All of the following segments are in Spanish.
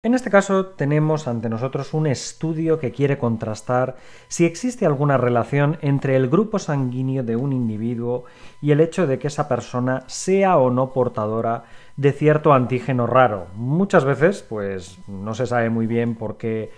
En este caso tenemos ante nosotros un estudio que quiere contrastar si existe alguna relación entre el grupo sanguíneo de un individuo y el hecho de que esa persona sea o no portadora de cierto antígeno raro. Muchas veces pues no se sabe muy bien por qué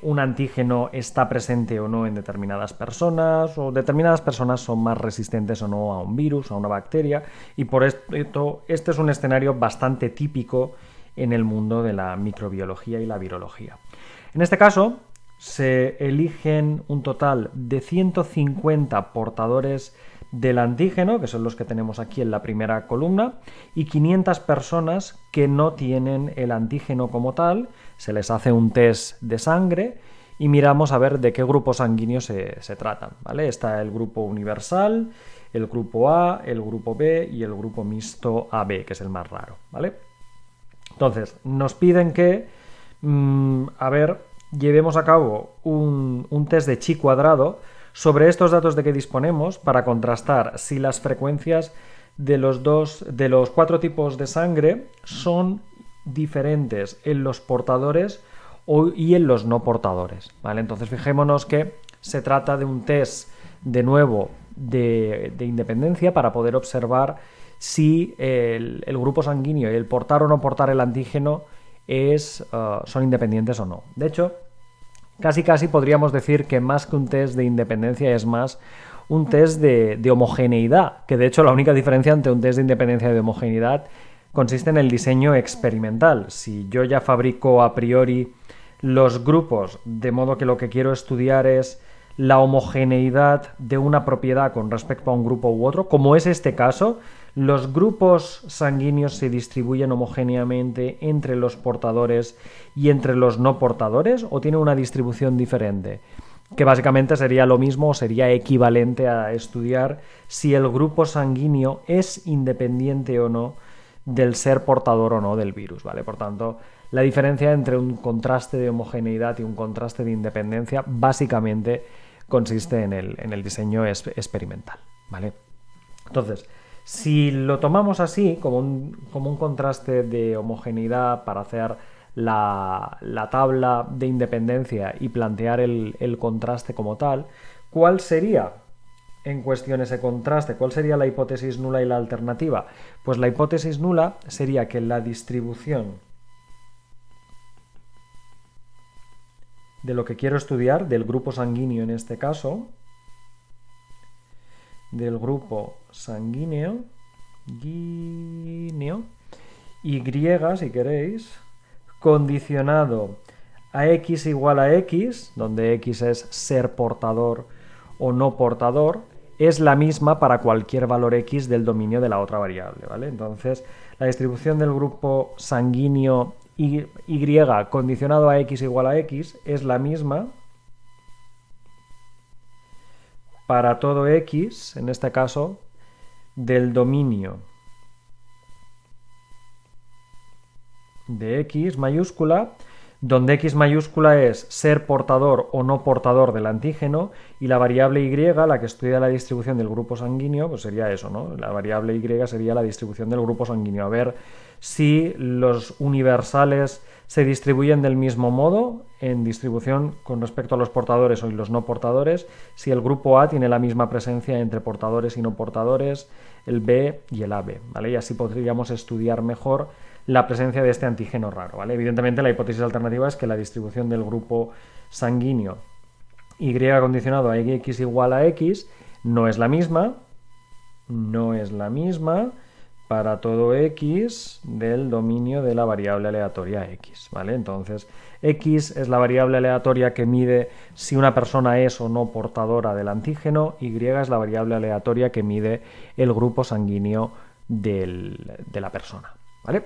un antígeno está presente o no en determinadas personas, o determinadas personas son más resistentes o no a un virus, a una bacteria, y por esto este es un escenario bastante típico en el mundo de la microbiología y la virología. En este caso, se eligen un total de 150 portadores del antígeno, que son los que tenemos aquí en la primera columna, y 500 personas que no tienen el antígeno como tal. Se les hace un test de sangre y miramos a ver de qué grupo sanguíneo se tratan, ¿vale? Está el grupo universal, el grupo A, el grupo B y el grupo mixto AB, que es el más raro, ¿vale? Entonces, nos piden que, llevemos a cabo un test de chi cuadrado sobre estos datos de que disponemos para contrastar si las frecuencias de los cuatro tipos de sangre son diferentes en los portadores y en los no portadores, ¿vale? Entonces, fijémonos que se trata de un test, de nuevo, de independencia para poder observar si el grupo sanguíneo y el portar o no portar el antígeno son independientes o no. De hecho, casi podríamos decir que más que un test de independencia es más un test de homogeneidad, que de hecho la única diferencia entre un test de independencia y de homogeneidad consiste en el diseño experimental. Si yo ya fabrico a priori los grupos, de modo que lo que quiero estudiar es la homogeneidad de una propiedad con respecto a un grupo u otro, como es este caso, los grupos sanguíneos se distribuyen homogéneamente entre los portadores y entre los no portadores, o tiene una distribución diferente, que básicamente sería lo mismo o sería equivalente a estudiar si el grupo sanguíneo es independiente o no del ser portador o no del virus, ¿vale? Por tanto, la diferencia entre un contraste de homogeneidad y un contraste de independencia básicamente consiste en el diseño experimental, ¿vale? Entonces, si lo tomamos así, como un contraste de homogeneidad para hacer la tabla de independencia y plantear el contraste como tal, ¿cuál sería en cuestión ese contraste? ¿Cuál sería la hipótesis nula y la alternativa? Pues la hipótesis nula sería que la distribución de lo que quiero estudiar, del grupo sanguíneo en este caso, del grupo sanguíneo, Y, si queréis, condicionado a X igual a X, donde X es ser portador o no portador, es la misma para cualquier valor X del dominio de la otra variable, ¿vale? Entonces, la distribución del grupo sanguíneo Y condicionado a X igual a X es la misma para todo X, en este caso, del dominio de X mayúscula, donde X mayúscula es ser portador o no portador del antígeno, y la variable Y, la que estudia la distribución del grupo sanguíneo, pues sería eso, ¿no? La variable Y sería la distribución del grupo sanguíneo. A ver si los universales se distribuyen del mismo modo en distribución con respecto a los portadores o los no portadores, si el grupo A tiene la misma presencia entre portadores y no portadores, el B y el AB, ¿vale? Y así podríamos estudiar mejor la presencia de este antígeno raro, ¿vale? Evidentemente la hipótesis alternativa es que la distribución del grupo sanguíneo Y condicionado a X igual a X no es la misma para todo X del dominio de la variable aleatoria X, ¿vale? Entonces, X es la variable aleatoria que mide si una persona es o no portadora del antígeno, Y es la variable aleatoria que mide el grupo sanguíneo de la persona, ¿vale?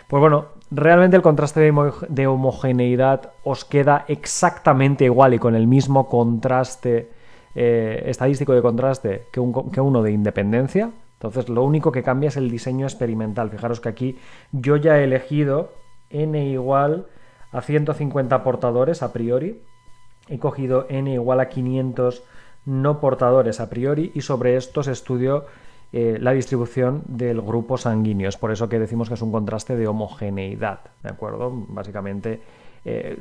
Pues bueno, realmente el contraste de homogeneidad os queda exactamente igual y con el mismo contraste estadístico de contraste que uno de independencia. Entonces lo único que cambia es el diseño experimental. Fijaros que aquí yo ya he elegido n igual a 150 portadores a priori, he cogido n igual a 500 no portadores a priori y sobre estos estudio la distribución del grupo sanguíneo. Es por eso que decimos que es un contraste de homogeneidad, ¿de acuerdo? Básicamente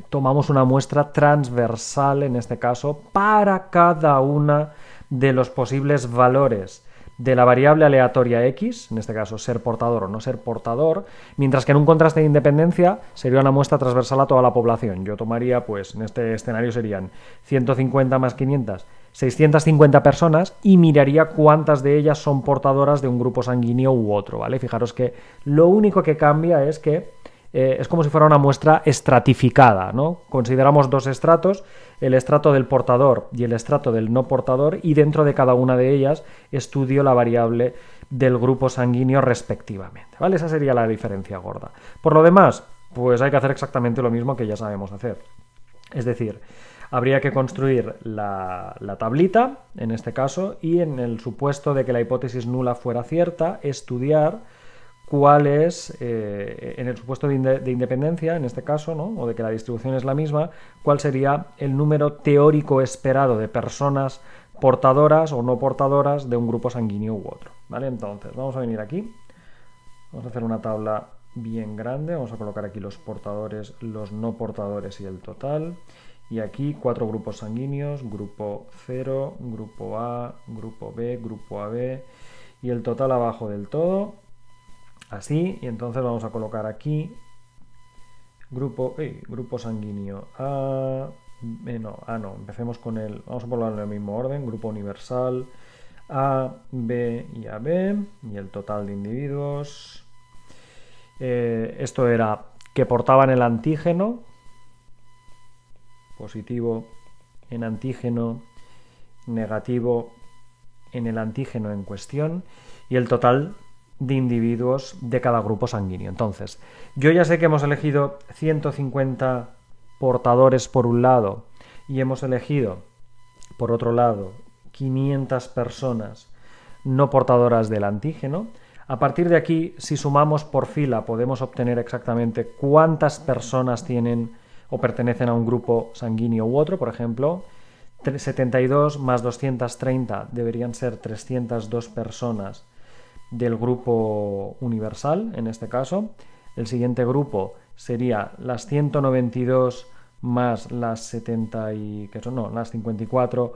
tomamos una muestra transversal, en este caso, para cada una de los posibles valores de la variable aleatoria X, en este caso ser portador o no ser portador, mientras que en un contraste de independencia sería una muestra transversal a toda la población. Yo tomaría, pues en este escenario serían 150 más 500, 650 personas y miraría cuántas de ellas son portadoras de un grupo sanguíneo u otro, ¿vale? Fijaros que lo único que cambia es que es como si fuera una muestra estratificada, ¿no? Consideramos dos estratos, el estrato del portador y el estrato del no portador, y dentro de cada una de ellas estudio la variable del grupo sanguíneo respectivamente, ¿vale? Esa sería la diferencia gorda. Por lo demás, pues hay que hacer exactamente lo mismo que ya sabemos hacer. Es decir, habría que construir la tablita, en este caso, y en el supuesto de que la hipótesis nula fuera cierta, estudiar cuál es, en el supuesto de independencia, en este caso, ¿no? O de que la distribución es la misma, cuál sería el número teórico esperado de personas portadoras o no portadoras de un grupo sanguíneo u otro, ¿vale? Entonces, vamos a venir aquí, vamos a hacer una tabla bien grande, vamos a colocar aquí los portadores, los no portadores y el total, y aquí 4 grupos sanguíneos, grupo 0, grupo A, grupo B, grupo AB, y el total abajo del todo, así, y entonces vamos a colocar aquí grupo sanguíneo A, empecemos con vamos a ponerlo en el mismo orden, grupo universal A, B y AB, y el total de individuos. Esto era que portaban el antígeno, positivo en antígeno, negativo en el antígeno en cuestión, y el total de individuos de cada grupo sanguíneo. Entonces, yo ya sé que hemos elegido 150 portadores por un lado y hemos elegido, por otro lado, 500 personas no portadoras del antígeno. A partir de aquí, si sumamos por fila, podemos obtener exactamente cuántas personas tienen o pertenecen a un grupo sanguíneo u otro. Por ejemplo, 72 más 230 deberían ser 302 personas del grupo universal, en este caso. El siguiente grupo sería las 192 más las 54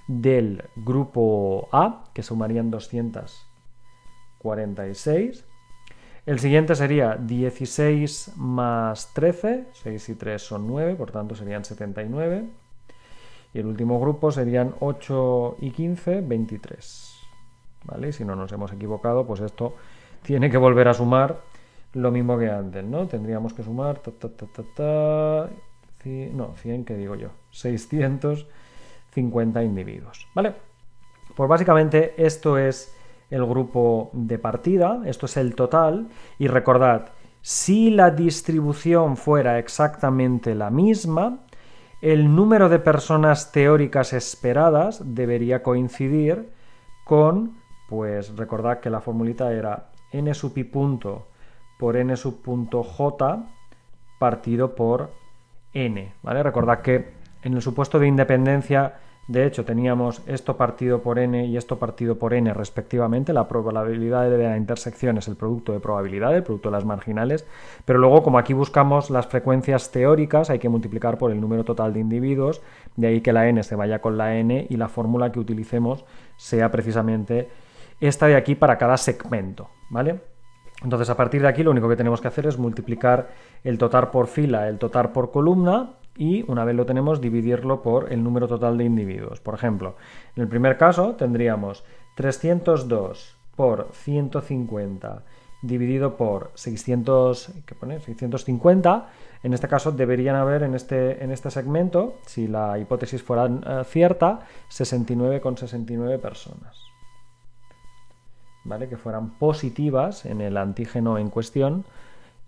del grupo A, que sumarían 246. El siguiente sería 16 más 13, 6 y 3 son 9, por tanto serían 79. Y el último grupo serían 8 y 15, 23. ¿Vale? Si no nos hemos equivocado, pues esto tiene que volver a sumar lo mismo que antes, ¿no? Tendríamos que sumar 100, ¿qué digo yo? 650 individuos, ¿vale? Pues básicamente esto es el grupo de partida, esto es el total, y recordad, si la distribución fuera exactamente la misma, el número de personas teóricas esperadas debería coincidir con, pues recordad que la formulita era n sub i punto por n sub punto j partido por n, ¿vale? Recordad que en el supuesto de independencia, de hecho, teníamos esto partido por n y esto partido por n respectivamente. La probabilidad de la intersección es el producto de probabilidad, el producto de las marginales, pero luego, como aquí buscamos las frecuencias teóricas, hay que multiplicar por el número total de individuos, de ahí que la n se vaya con la n y la fórmula que utilicemos sea precisamente esta de aquí para cada segmento, ¿vale? Entonces, a partir de aquí, lo único que tenemos que hacer es multiplicar el total por fila, el total por columna, y una vez lo tenemos, dividirlo por el número total de individuos. Por ejemplo, en el primer caso tendríamos 302 por 150 dividido por 650. En este caso deberían haber en este segmento, si la hipótesis fuera cierta, 69,69 personas. ¿Vale? Que fueran positivas en el antígeno en cuestión,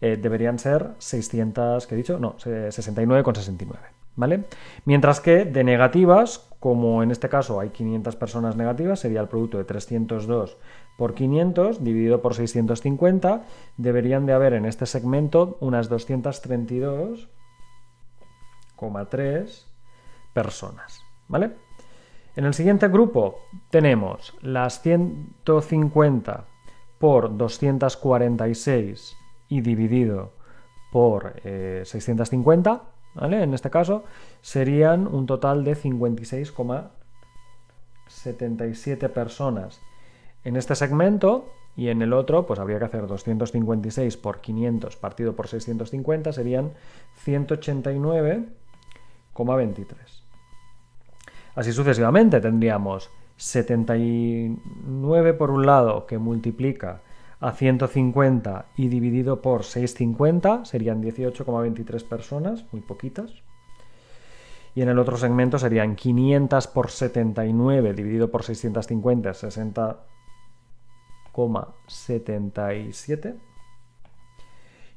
deberían ser 69,69, ¿vale? Mientras que de negativas, como en este caso hay 500 personas negativas, sería el producto de 302 por 500 dividido por 650, deberían de haber en este segmento unas 232,3 personas, ¿vale? En el siguiente grupo tenemos las 150 por 246 y dividido por 650, ¿vale? En este caso serían un total de 56,77 personas en este segmento, y en el otro pues habría que hacer 256 por 500 partido por 650, serían 189,23. Así sucesivamente tendríamos 79 por un lado, que multiplica a 150 y dividido por 650 serían 18,23 personas, muy poquitas. Y en el otro segmento serían 500 por 79 dividido por 650, 60,77.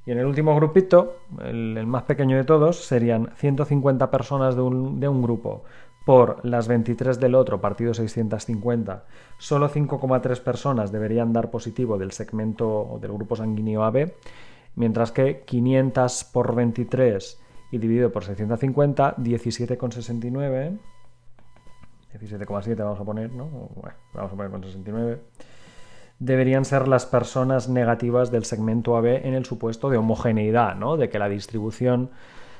Y en el último grupito, el más pequeño de todos, serían 150 personas de un grupo por las 23 del otro, partido 650. Solo 5,3 personas deberían dar positivo del segmento o del grupo sanguíneo AB, mientras que 500 por 23 y dividido por 650, 17,69, 17,7 vamos a poner, ¿no? Bueno, vamos a poner con 69. Deberían ser las personas negativas del segmento AB en el supuesto de homogeneidad, ¿no? De que la distribución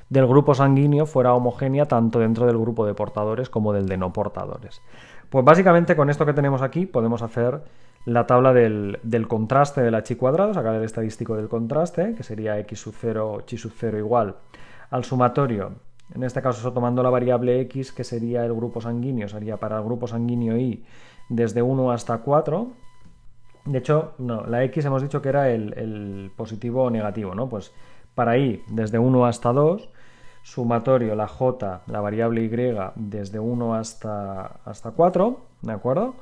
del grupo sanguíneo fuera homogénea tanto dentro del grupo de portadores como del de no portadores. Pues básicamente con esto que tenemos aquí podemos hacer la tabla del contraste del H cuadrado, sacar el estadístico del contraste, que sería x sub 0 chi sub 0 igual al sumatorio, en este caso tomando la variable x, que sería el grupo sanguíneo, sería para el grupo sanguíneo Y desde 1 hasta 4. De hecho, no, la x hemos dicho que era el positivo o negativo, ¿no? Pues para Y desde 1 hasta 2, sumatorio la j, la variable y, desde 1 hasta 4, ¿de acuerdo?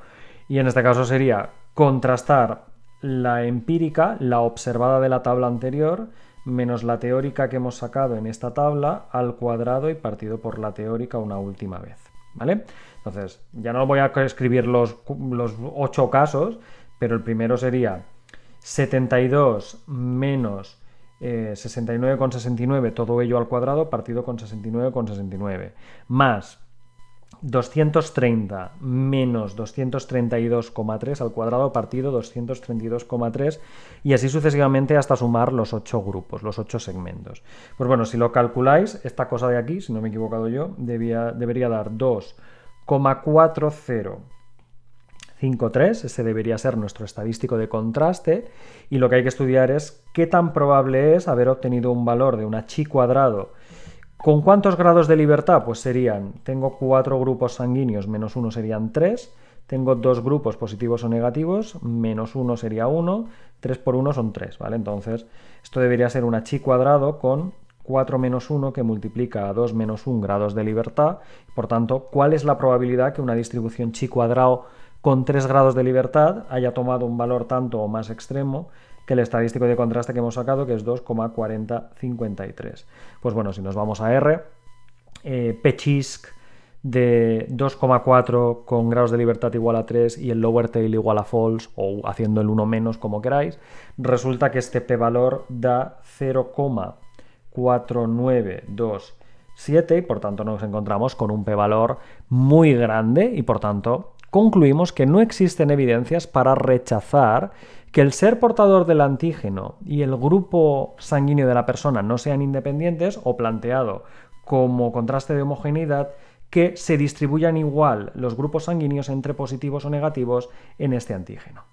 Y en este caso sería contrastar la empírica, la observada de la tabla anterior, menos la teórica que hemos sacado en esta tabla al cuadrado y partido por la teórica una última vez, ¿vale? Entonces, ya no voy a escribir los 8 casos, pero el primero sería 72 menos 69,69, todo ello al cuadrado, partido con 69,69, más 230 menos 232,3 al cuadrado, partido 232,3, y así sucesivamente hasta sumar los 8 grupos, los 8 segmentos. Pues bueno, si lo calculáis, esta cosa de aquí, si no me he equivocado yo, debería dar 2,4053, ese debería ser nuestro estadístico de contraste, y lo que hay que estudiar es qué tan probable es haber obtenido un valor de un chi cuadrado. ¿Con cuántos grados de libertad? Pues serían, tengo 4 grupos sanguíneos, menos 1 serían 3, tengo 2 grupos positivos o negativos, menos 1 sería 1, 3 por 1 son 3, ¿vale? Entonces, esto debería ser un chi cuadrado con 4 menos 1 que multiplica a 2 menos 1 grados de libertad. Por tanto, ¿cuál es la probabilidad que una distribución chi cuadrado con 3 grados de libertad haya tomado un valor tanto o más extremo que el estadístico de contraste que hemos sacado, que es 2,4053? Pues bueno, si nos vamos a R, P-CHISC de 2,4 con grados de libertad igual a 3 y el lower tail igual a false, o haciendo el 1 menos como queráis, resulta que este p-valor da 0,4927 y por tanto nos encontramos con un p-valor muy grande y por tanto concluimos que no existen evidencias para rechazar que el ser portador del antígeno y el grupo sanguíneo de la persona no sean independientes, o planteado como contraste de homogeneidad, que se distribuyan igual los grupos sanguíneos entre positivos o negativos en este antígeno.